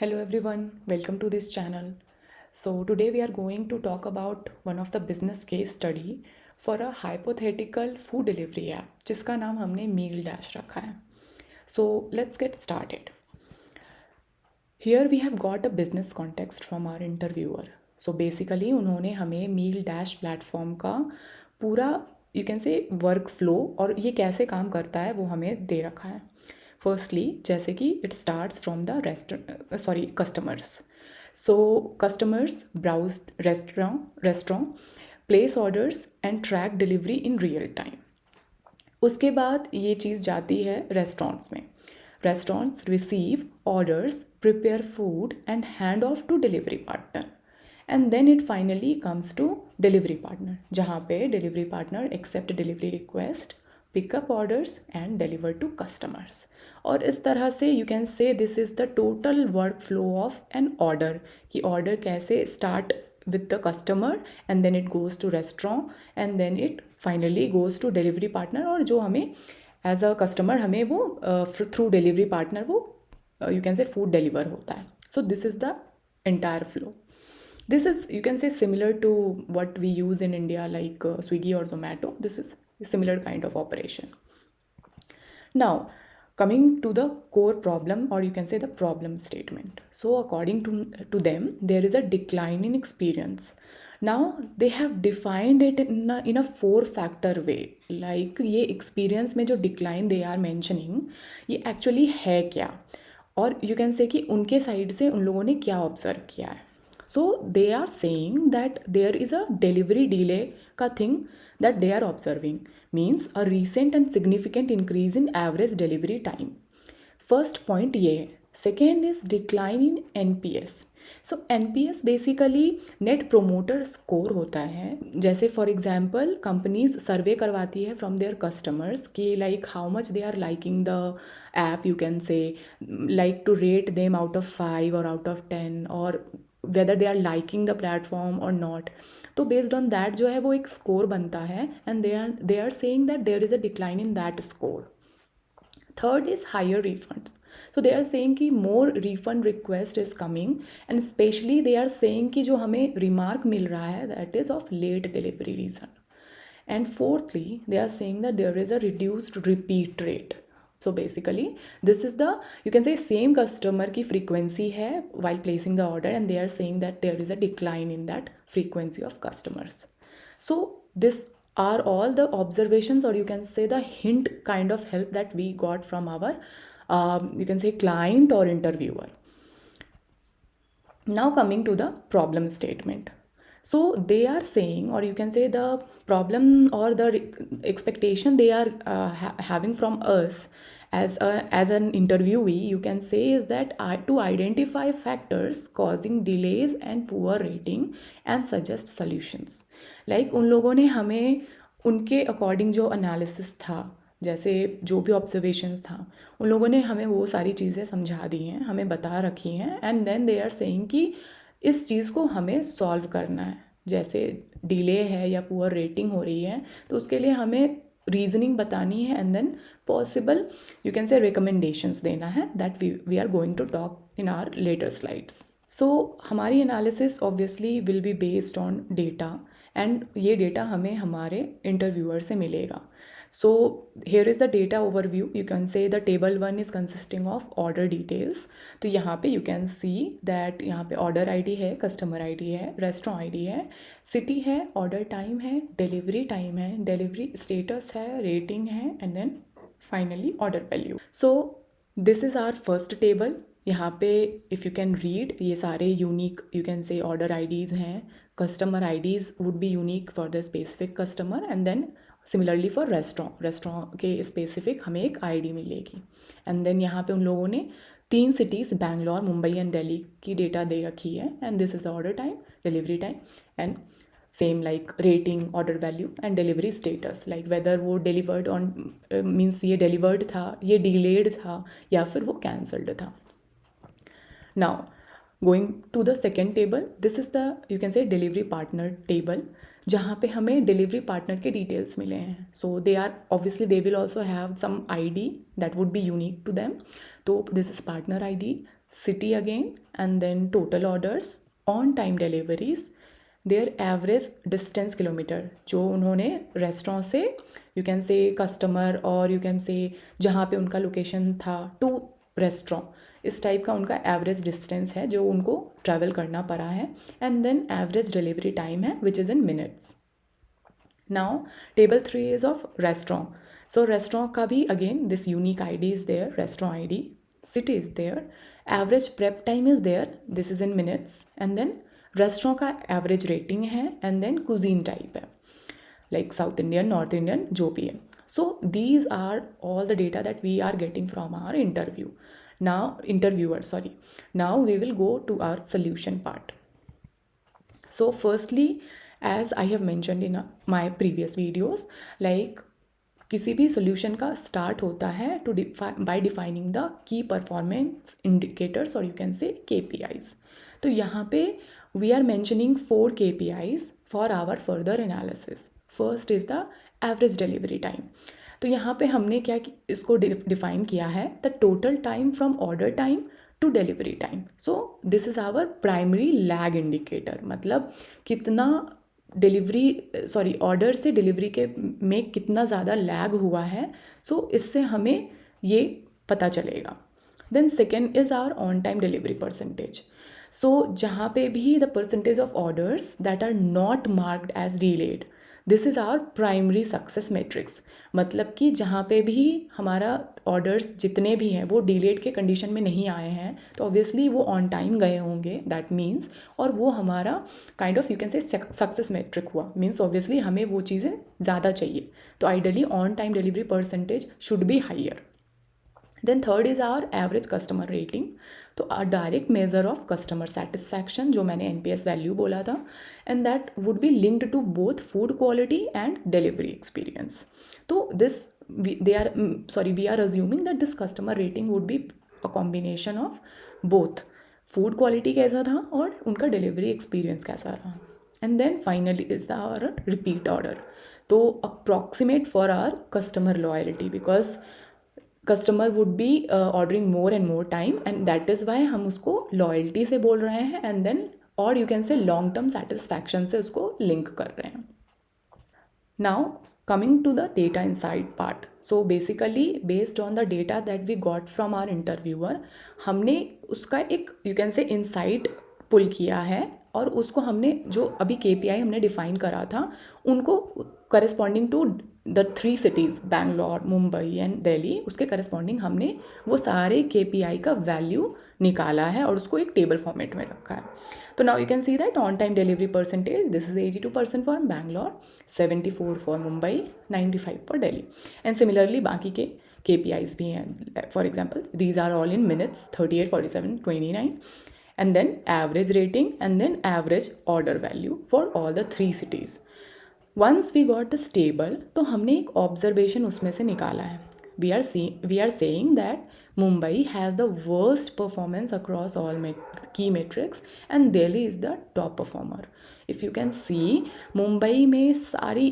Hello everyone, welcome to this channel. So today we are going to talk about one of the business case study for a hypothetical food delivery app जिसका नाम हमने मील dash रखा है. So let's get started. Here we have got a business context from our interviewer. So basically उन्होंने हमें मील dash platform का पूरा you can से वर्क फ्लो और ये कैसे काम करता है वो हमें दे रखा है. फर्स्टली जैसे कि it starts from the customers. So customers browse restaurant place orders and track delivery in real time. उसके बाद ये चीज़ जाती है रेस्टोरेंट्स में. Restaurants receive orders, prepare food and hand off to delivery partner. And then it finally comes to delivery partner, जहाँ पे delivery partner accept delivery request, pickup orders and deliver to customers. और इस तरह से you can say this is the total work flow of an order, कि order कैसे start with the customer and then it goes to restaurant and then it finally goes to delivery partner, और जो हमें as a customer हमें वो through delivery partner वो you can से food deliver होता है. सो this is the entire flow. This is, you can say, similar to what we use in India like Swiggy or Zomato. This is a similar kind of operation. Now, coming to the core problem, or you can say the problem statement. So according to them, there is a decline in experience. Now they have defined it in a 4-factor way. Like ये experience में जो decline they are mentioning, ये actually है क्या, और you can say कि उनके side से उन लोगों ने क्या observe किया है. So they are saying that there is a delivery delay का thing that they are observing, means a recent and significant increase in average delivery time. First point ये है. Second is decline in NPS. So NPS basically net promoter score होता है. जैसे for example companies सर्वे करवाती है from their customers कि like how much they are liking the app, you can say, like to rate them out of 5 or out of 10, or whether they are liking the platform or not. तो based on that जो है वो एक score बनता है and they are saying that there is a decline in that score. Third is higher refunds. So they are saying कि more refund request is coming, and especially they are saying कि जो हमें remark मिल रहा है that is of late delivery reason. And fourthly, they are saying that there is a reduced repeat rate. So basically this is the, you can say, same customer की frequency है while placing the order, and they are saying that there is a decline in that frequency of customers. So this are all the observations, or you can say the hint kind of help that we got from our you can say client or interviewer. Now coming to the problem statement. So they are saying, or you can say the problem or the expectation they are having from us as an interviewee, you can say, is that to identify factors causing delays and poor rating and suggest solutions. Like उन लोगों ने हमें उनके according जो analysis था, जैसे जो भी ऑब्जर्वेशंस था, उन लोगों ने हमें वो सारी चीज़ें समझा दी हैं, हमें बता रखी हैं, and then they are saying कि इस चीज़ को हमें सॉल्व करना है. जैसे डिले है या पुअर रेटिंग हो रही है तो उसके लिए हमें रीजनिंग बतानी है, and then possible you can say recommendations देना है that we are going to talk in our later slides. So हमारी analysis obviously will be based on data, and ये डेटा हमें हमारे इंटरव्यूअर से मिलेगा. So here is the data overview. You can say the table 1 is consisting of order details. तो यहाँ पे you can see that यहाँ पे order ID है, customer ID है, restaurant ID है, city है, order time है, delivery time है, delivery status है, rating है, and then finally order value. So this is our first table. यहाँ पे if you can read, ये सारे unique you can say order IDs हैं. Customer IDs would be unique for the specific customer, and then similarly for restaurant के specific हमें एक ID मिलेगी. And then यहाँ पे उन लोगों ने 3 सिटीज़ बैंगलोर, मुंबई एंड दिल्ली की डेटा दे रखी है, and this is the order time, delivery time, and same like rating, order value and delivery status, like whether वो डिलीवर्ड ऑन मीन्स ये डिलीवर्ड था, ये डिलेड था, या फिर वो कैंसल्ड था. Now going to the second table, this is the you can say delivery partner table, जहाँ पे हमें डिलीवरी पार्टनर के डिटेल्स मिले हैं. So they are obviously they will also have some ID that would be unique to them. तो this is partner ID, city again, and then total orders, on time deliveries, their average distance kilometre जो उन्होंने restaurant से you can say customer और you can say जहाँ पे उनका location था to restaurant, इस टाइप का उनका एवरेज डिस्टेंस है जो उनको ट्रैवल करना पड़ा है, and then average delivery time है which is in minutes. Now table 3 is of restaurant. So restaurant का भी again this unique ID is there, restaurant ID, city is there, average prep time is there, this is in minutes, and then restaurant का average rating है, and then cuisine type है like South Indian, North Indian, जो भी है. So these are all the data that we are getting from our interviewer. Now we will go to our solution part. So firstly, as I have mentioned in my previous videos, like किसी भी solution का start होता है to by defining the key performance indicators और you can say KPIs. तो यहाँ पे we are mentioning 4 KPIs for our further analysis. First is the average delivery time. तो यहाँ पे हमने क्या इसको डिफाइन किया है, the total time from order time to delivery time. So this is our primary lag indicator, मतलब कितना ऑर्डर से डिलीवरी के में कितना ज़्यादा लैग हुआ है. सो इससे हमें ये पता चलेगा. Then second is our on time delivery percentage. So जहाँ पे भी the percentage of orders that are not marked as delayed, this is our primary success metrics. मतलब कि जहाँ पे भी हमारा ऑर्डर्स जितने भी हैं वो डिलेड के कंडीशन में नहीं आए हैं, तो ऑब्वियसली वो ऑन टाइम गए होंगे, दैट मीन्स, और वो हमारा kind of you can say success metric हुआ. मीन्स ऑब्वियसली हमें वो चीज़ें ज़्यादा चाहिए, तो ideally on time delivery percentage should be higher. Then third is our average customer rating. तो our direct measure of customer satisfaction, जो मैंने NPS वैल्यू बोला था, and that would be linked to both food quality and delivery experience. तो this we are assuming that this customer rating would be a combination of both food quality कैसा था और उनका delivery experience कैसा रहा. And then finally is our repeat order. तो approximate for our customer loyalty, because customer would be ordering more and more time, and that is why हम उसको loyalty से बोल रहे हैं, एंड देन और you can say long term satisfaction से उसको लिंक कर रहे हैं. Now coming to the data insight part. So basically based on the data that we got from our interviewer, हमने उसका एक you can say insight pull किया है, और उसको हमने जो अभी KPI हमने डिफाइन करा था उनको corresponding to the 3 cities Bangalore, Mumbai and Delhi, उसके करस्पॉन्डिंग हमने वो सारे KPI का वैल्यू निकाला है और उसको एक टेबल फॉर्मेट में रखा है. तो now you can see that on time delivery percentage, this is 82% for Bangalore, 74 for Mumbai, 95 for Delhi, and similarly बाकी के KPIs भी हैं. For example these are all in minutes, 38, 47, 29, and then average rating, and then average order value for all the 3 cities. Once we got this table, तो हमने एक observation उसमें से निकाला है. We are saying that Mumbai has the worst performance across all key metrics, and Delhi is the top performer. If you can see, Mumbai में सारी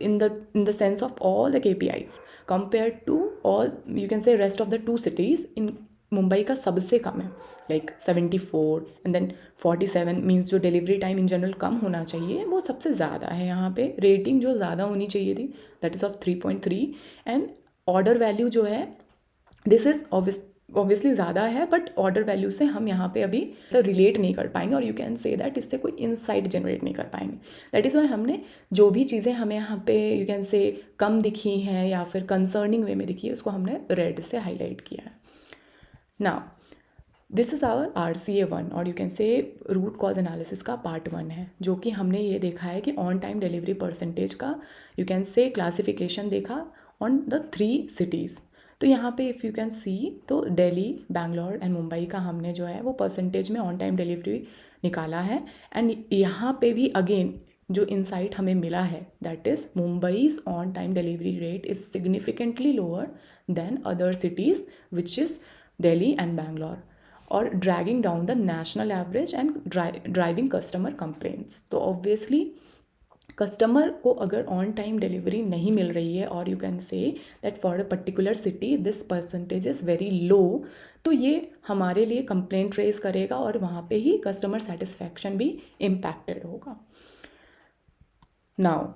in the sense of all the KPIs compared to all you can say rest of the 2 cities, in Mumbai का सबसे कम है, like 74, and then 47 means जो delivery time in general कम होना चाहिए वो सबसे ज़्यादा है यहाँ पे. रेटिंग जो ज़्यादा होनी चाहिए थी that is of 3.3, and order value जो है दिस इज़ ऑब्वियसली ज़्यादा है, बट ऑर्डर वैल्यू से हम यहाँ पे अभी तो रिलेट नहीं कर पाएंगे, और यू कैन से दैट इससे कोई इंसाइट जनरेट नहीं कर पाएंगे. दैट इज़ वाई हमने जो भी चीज़ें हमें यहाँ पे यू कैन से कम दिखी हैं या फिर कंसर्निंग वे में दिखी है उसको हमने रेड से हाईलाइट किया है. Now, this is our RCA1 और you can say root cause analysis का पार्ट 1 है, जो कि हमने ये देखा है कि ऑन टाइम डिलीवरी परसेंटेज का यू कैन से क्लासिफिकेशन देखा ऑन द 3 cities. तो यहाँ पे इफ़ यू कैन सी, तो दिल्ली, बैंगलोर एंड मुंबई का हमने जो है वो परसेंटेज में ऑन टाइम डिलीवरी निकाला है. एंड यहाँ पे भी अगेन जो इंसाइट हमें मिला है that is Mumbai's on time delivery rate is significantly lower than other cities which is Delhi and Bangalore, or dragging down the national average and driving customer complaints. तो obviously कस्टमर को अगर on time delivery नहीं मिल रही है और you can say that for a particular city this percentage is very low, तो ये हमारे लिए कंप्लेंट रेज करेगा और वहाँ पे ही कस्टमर सेटिस्फैक्शन भी इम्पैक्टेड होगा. Now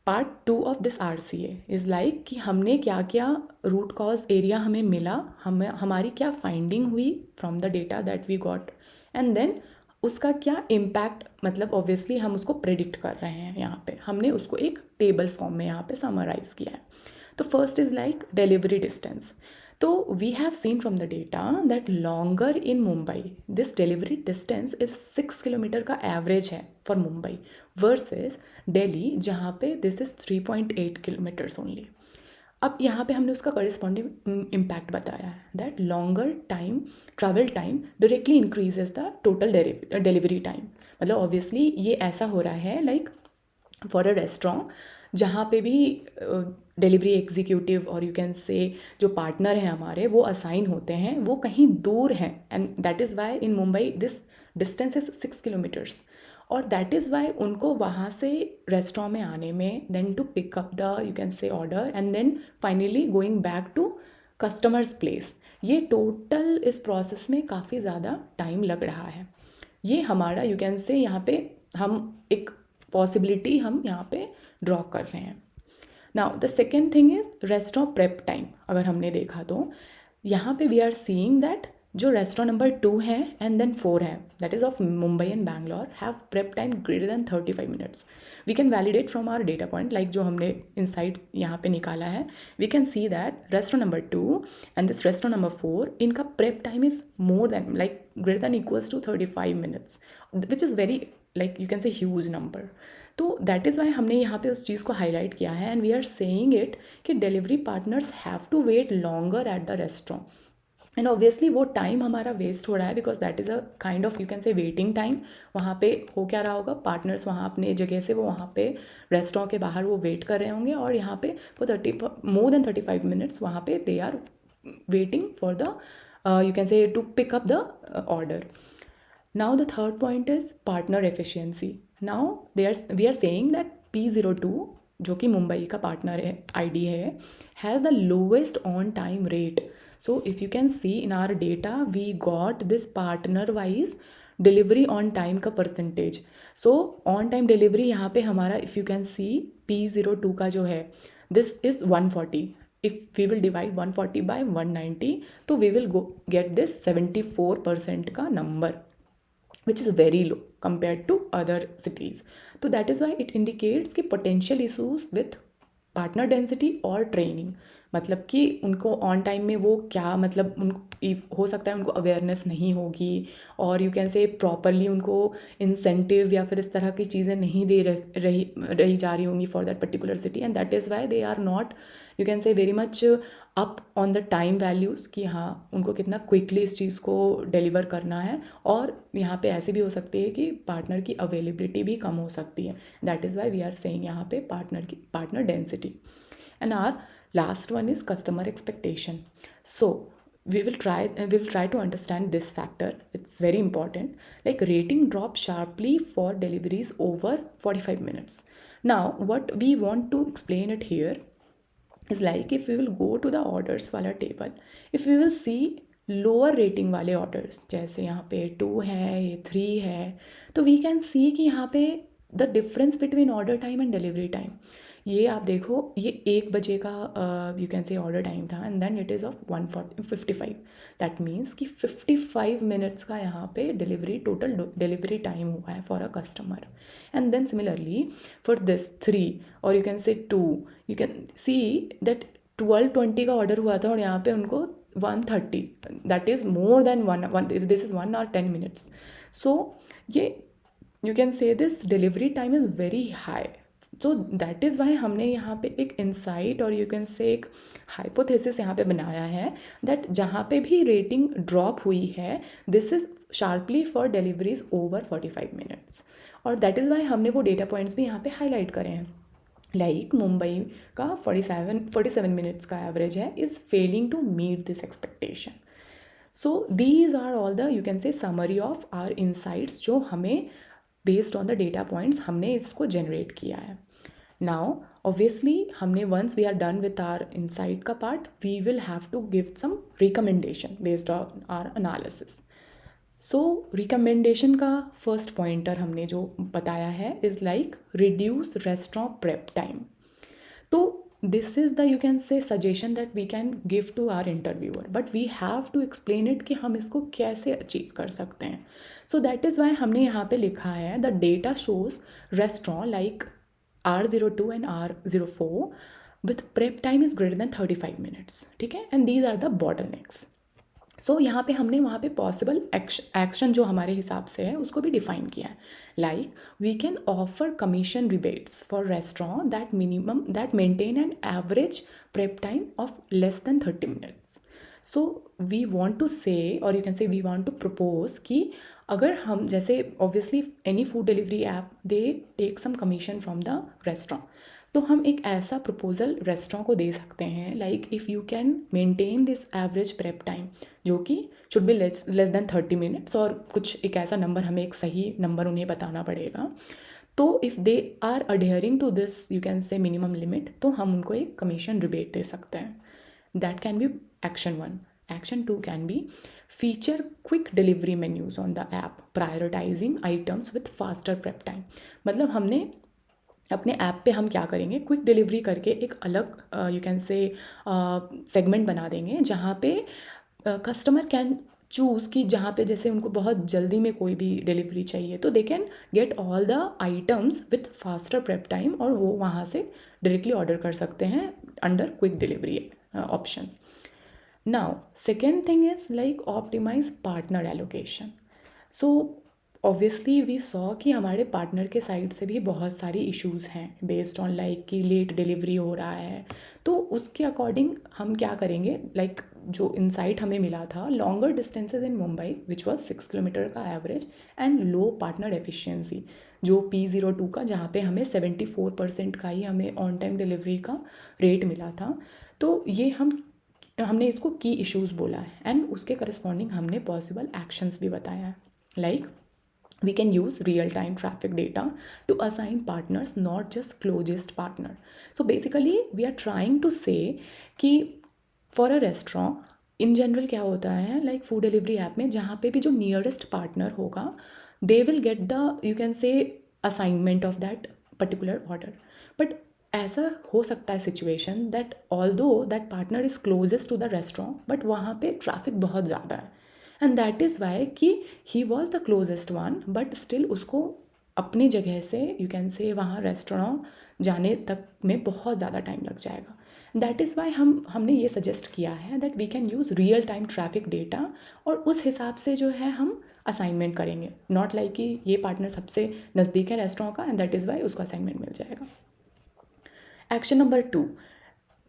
part 2 of this RCA is like कि हमने क्या क्या रूट कॉज एरिया हमें मिला, हमारी क्या फाइंडिंग हुई from the data that we got, and then उसका क्या इम्पैक्ट, मतलब ऑब्वियसली हम उसको प्रेडिक्ट कर रहे हैं. यहाँ पे हमने उसको एक टेबल फॉर्म में यहाँ पे समराइज किया है. तो first is like delivery distance. तो we have seen from the data that longer in Mumbai this delivery distance is 6 kilometre का एवरेज है फॉर मुंबई वर्सेस दिल्ली जहाँ पे दिस इज़ 3.8 किलोमीटर्स ओनली. अब यहाँ पे हमने उसका करस्पॉन्डिंग इम्पैक्ट बताया है that longer time travel time directly increases the total delivery time. मतलब ऑब्वियसली ये ऐसा हो रहा है लाइक फॉर अ रेस्टोरेंट जहाँ पे भी डिलीवरी एग्जीक्यूटिव और यू कैन से जो पार्टनर हैं हमारे वो असाइन होते हैं वो कहीं दूर हैं, and that is why in Mumbai this distance is 6 kilometres. और दैट इज़ वाई उनको वहाँ से रेस्टोरेंट में आने में then to pick up the you can say order and then finally going back to customers place, ये टोटल इस प्रोसेस में काफ़ी ज़्यादा टाइम लग रहा है. ये हमारा यू कैन से यहाँ पे हम एक पॉसिबिलिटी हम यहाँ पे ड्रॉ कर रहे हैं. Now the second thing is restaurant prep time. अगर हमने देखा तो यहाँ पे वी आर सीइंग दैट जो रेस्टोरेंट नंबर 2 है एंड देन 4 है that is of Mumbai and Bangalore have prep time greater than 35 minutes. We can validate from our data point like जो हमने इनसाइट यहाँ पे निकाला है. We can see that restaurant number 2 and this restaurant number 4 इनका prep time is more than like greater than equals to 35 minutes which is very like you can say huge number. तो that is why हमने यहाँ पे उस चीज़ को highlight किया है and we are saying it कि delivery partners have to wait longer at the restaurant. And obviously वो टाइम हमारा वेस्ट हो रहा है because that is a kind of you can say waiting time. वहाँ पे हो क्या रहा होगा, पार्टनर्स वहाँ अपने जगह से वो वहाँ पे रेस्टोरेंट के बाहर वो वेट कर रहे होंगे और यहाँ पे वो मोर देन 35 मिनट्स वहाँ पे they are waiting for the you can say to pick up the order. Now the third point is partner efficiency. Now we are saying that P02 जो कि मुंबई का पार्टनर है ID है has the lowest on time rate. So if you can see in our data we got this partner wise delivery on time का percentage. So on time delivery यहाँ पे हमारा if you can C P02 का जो है this is 140. If we will divide 140 by 190 तो we will get this 74% का number which is very low compared to other cities. तो that is why it indicates कि potential issues with partner density और training. मतलब कि उनको on time में वो क्या मतलब उनको हो सकता है उनको अवेयरनेस नहीं होगी और यू कैन से प्रॉपरली उनको इंसेंटिव या फिर इस तरह की चीज़ें नहीं दे रही जा रही होंगी for that particular city and that is why they are not you can say very much up on the time values कि हाँ उनको कितना क्विकली इस चीज़ को डिलीवर करना है. और यहाँ पे ऐसे भी हो सकती है कि पार्टनर की अवेलेबिलिटी भी कम हो सकती है. That is why we are saying यहाँ पे partner density. And our last one is customer expectation. So we will try to understand this factor. It's very important. Like rating drop sharply for deliveries over 45 minutes. Now what we want to explain it here is like if we will go to the orders वाला table, if we will see lower rating वाले orders जैसे यहाँ पे 2 है ये 3 है तो we can see कि यहाँ पे the difference between order time and delivery time. ये आप देखो ये 1 बजे का you can say order time था and then it is of 1:55. That means कि 55 मिनट्स का यहाँ पे टोटल डिलीवरी टाइम हुआ है for a customer. And then similarly for this 3 और यू कैन से 2 यू कैन सी दैट 12:20 का ऑर्डर हुआ था और यहाँ पे उनको 1:30 that is more then one this is 1 और 10 मिनट्स. सो ये you can say this delivery time is very high. तो दैट इज़ वाई हमने यहाँ पे एक इंसाइट और यू कैन से एक हाइपोथेसिस यहाँ पे बनाया है दैट जहाँ पे भी रेटिंग ड्रॉप हुई है this is sharply for deliveries over 45 minutes. और दैट इज़ वाई हमने वो डेटा पॉइंट्स भी यहाँ पे हाईलाइट करे हैं. लाइक मुंबई का 47 मिनट्स का एवरेज है is failing to meet this expectation. So these are all the you can say summary of our insights जो हमें based on the data points हमने इसको जनरेट किया है. नाउ ऑब्वियसली हमने once we are done with our insight का part, we will have to give some recommendation based on our analysis. So recommendation का first pointer हमने जो बताया है is like reduce restaurant prep time. तो this is the you can say suggestion that we can give to our interviewer, but we have to explain it कि हम इसको कैसे अचीव कर सकते हैं. सो दैट इज़ वाई हमने यहाँ पे लिखा है the data shows restaurant like R02 and R04 with prep time is greater than 35 minutes. ठीक है, and these are the bottlenecks. सो यहाँ पे हमने वहाँ पे पॉसिबल एक्शन जो हमारे हिसाब से है उसको भी डिफाइन किया है. Like we can offer commission rebates for restaurant that maintain an average prep time of less than 30 minutes. So we want to say और you can say we want to propose कि अगर हम जैसे obviously any food delivery app they take some commission from the restaurant, तो हम एक ऐसा proposal restaurant को दे सकते हैं like if you can maintain this average prep time जो कि should be less than 30 minutes, और कुछ एक ऐसा नंबर, हमें एक सही नंबर उन्हें बताना पड़ेगा. तो if they are adhering to this you can say minimum limit, तो हम उनको एक कमीशन रिबेट दे सकते हैं. That can be action 1. Action 2 can be feature quick delivery menus on the app, prioritizing items with faster prep time. मतलब हमने अपने ऐप पे हम क्या करेंगे, क्विक डिलीवरी करके एक अलग यू कैन से सेगमेंट बना देंगे जहाँ पे कस्टमर कैन चूज़ कि जहाँ पे जैसे उनको बहुत जल्दी में कोई भी डिलीवरी चाहिए तो they can get all the items with faster prep time, और वो वहाँ से डायरेक्टली ऑर्डर कर सकते हैं under quick delivery option. Now, second thing is like optimize partner allocation. So obviously we saw कि हमारे पार्टनर के साइड से भी बहुत सारी इश्यूज़ हैं बेस्ड ऑन लाइक कि लेट डिलीवरी हो रहा है. तो उसके अकॉर्डिंग हम क्या करेंगे, लाइक जो इनसाइट हमें मिला था, longer distances in Mumbai which was 6 kilometre का average and low partner efficiency जो P02 का, जहाँ पे हमें 74% का ही हमें ऑन टाइम डिलीवरी का रेट मिला था. तो ये हमने इसको की इश्यूज़ बोला है एंड उसके करस्पॉन्डिंग हमने पॉसिबल एक्शंस भी बताया है. Like we can use real time traffic data to assign partners, not just closest partner. So basically we are trying to say कि for a restaurant in general क्या होता है, like food delivery app में जहाँ पे भी जो nearest partner होगा they will get the you can say assignment of that particular order. But ऐसा हो सकता है situation that although that partner is closest to the restaurant but वहाँ पे ट्रैफिक बहुत ज़्यादा है एंड दैट इज़ वाई कि he was the closest one but still उसको अपनी जगह से यू कैन से वहाँ रेस्टोरेंट जाने तक में बहुत ज़्यादा टाइम लग जाएगा. दैट इज़ वाई हमने ये सजेस्ट किया है that we can use real time traffic data और उस हिसाब से जो है हम असाइनमेंट करेंगे. नॉट लाइक कि ये पार्टनर सबसे नज़दीक है रेस्टोरेंट का एंड दैट इज़ वाई उसको असाइनमेंट मिल जाएगा. Action number 2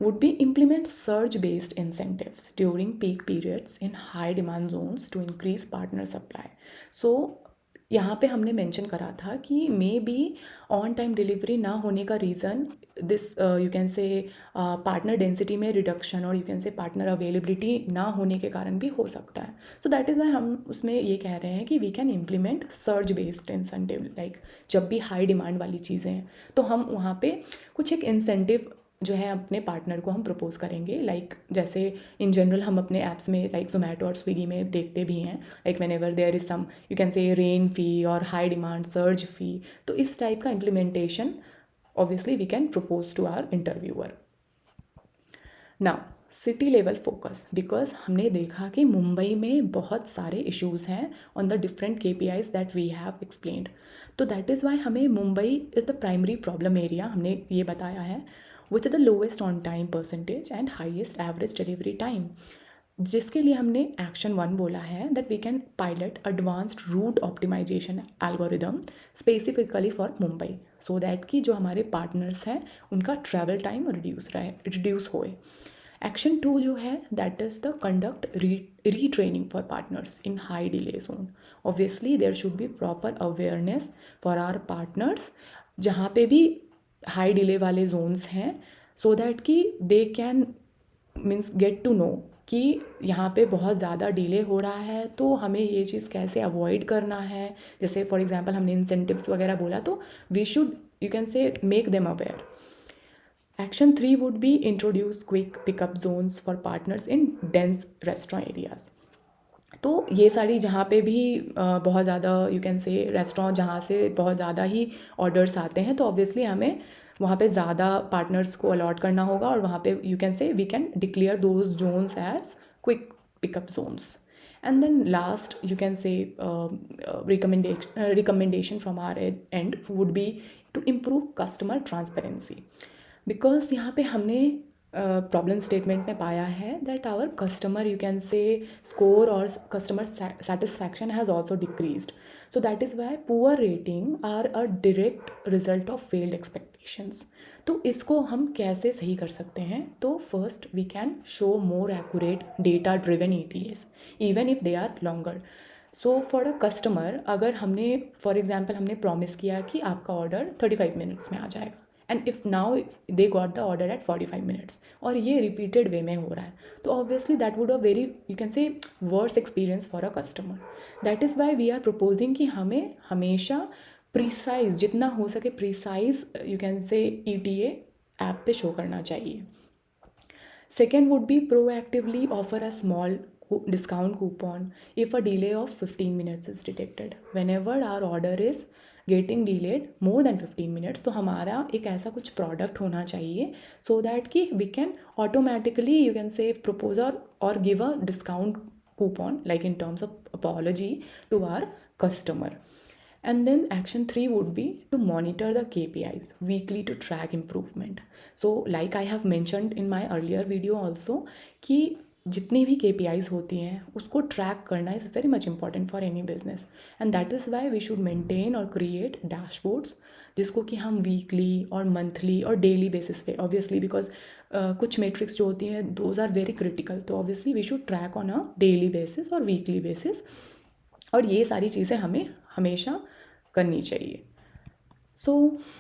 would be implement surge-based incentives during peak periods in high demand zones to increase partner supply. So यहाँ पे हमने मेंशन करा था कि may be on time delivery ना होने का रीज़न दिस यू कैन से पार्टनर डेंसिटी में रिडक्शन और यू कैन से पार्टनर अवेलेबिलिटी ना होने के कारण भी हो सकता है. सो दैट इज़ वाई हम उसमें ये कह रहे हैं कि we can implement surge based incentive. Like जब भी हाई डिमांड वाली चीज़ें हैं तो हम वहाँ पे कुछ एक इंसेंटिव जो है अपने पार्टनर को हम प्रपोज करेंगे. लाइक जैसे इन जनरल हम अपने ऐप्स में लाइक जोमेटो और स्विगी में देखते भी हैं, like whenever there is some you can say rain fee और हाई डिमांड सर्ज फ़ी. तो इस टाइप का implementation obviously we can propose to our interviewer. Now city level focus, because हमने देखा कि मुंबई में बहुत सारे इश्यूज़ हैं on the different KPIs that we have explained. तो दैट इज़ वाई हमें Mumbai is the primary problem area हमने ये बताया है with the lowest on time percentage and highest average delivery time, जिसके लिए हमने एक्शन 1 बोला है that we can pilot advanced route optimisation algorithm specifically for Mumbai so that कि जो हमारे पार्टनर्स हैं उनका ट्रैवल टाइम रिड्यूस होए. एक्शन 2 जो है that is the conduct retraining for partners in high delay zone. Obviously there should be proper awareness for our partners जहाँ पे भी हाई डिले वाले जोन्स हैं सो दैट कि they can means get to know कि यहाँ पे बहुत ज़्यादा डिले हो रहा है, तो हमें ये चीज़ कैसे अवॉइड करना है। जैसे फॉर एग्जांपल हमने इंसेंटिव्स वगैरह बोला, तो we should you can say make them aware. Action 3 would be introduce quick pickup zones for partners in dense restaurant areas. तो ये सारी जहाँ पे भी बहुत ज़्यादा यू कैन से रेस्टोरेंट जहाँ से बहुत ज़्यादा ही ऑर्डर्स आते हैं, तो ऑब्वियसली हमें वहाँ पे ज़्यादा पार्टनर्स को अलॉट करना होगा, और वहाँ पे you can say we can declare those zones as quick pickup zones. And then last, you can say recommendation from our end would be to improve customer transparency, because यहाँ पे हमने problem statement में पाया है that our customer you can say score और customer satisfaction has also decreased, so that is why poor rating are a direct result of failed expectations. तो इसको हम कैसे सही कर सकते हैं? तो first we can show more accurate data driven ETAs even if they are longer. So for a customer, अगर हमने फॉर एग्जांपल हमने प्रॉमिस किया कि आपका ऑर्डर 35 मिनट्स में आ जाएगा, and if now they got the order at 45 minutes, और ये रिपीटेड वे में हो रहा है, तो obviously that would a very you can say worse experience for a customer. That is why we are proposing कि हमें हमेशा प्रिसाइज, जितना हो सके precise you can say ETA app पे शो करना चाहिए। Second would be proactively offer a small discount coupon if a delay of 15 minutes is detected. Whenever our order is getting delayed more than 15 minutes, तो हमारा एक ऐसा कुछ product होना चाहिए so that कि we can automatically you can say propose or give a discount coupon like in terms of apology to our customer. And then action 3 would be to monitor the KPIs weekly to track improvement. So like I have mentioned in my earlier video also कि जितनी भी KPIs होती हैं उसको track करना is very much important for any business, and that is why we should maintain और create dashboards जिसको कि हम वीकली और मंथली और डेली बेसिस पे, ऑब्वियसली बिकॉज कुछ मेट्रिक्स जो होती हैं दोज आर वेरी क्रिटिकल, तो obviously we should track on a daily basis और वीकली बेसिस, और ये सारी चीज़ें हमें हमेशा करनी चाहिए। So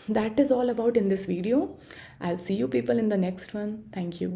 that is all about in this video. I'll see you people in the next one. Thank you.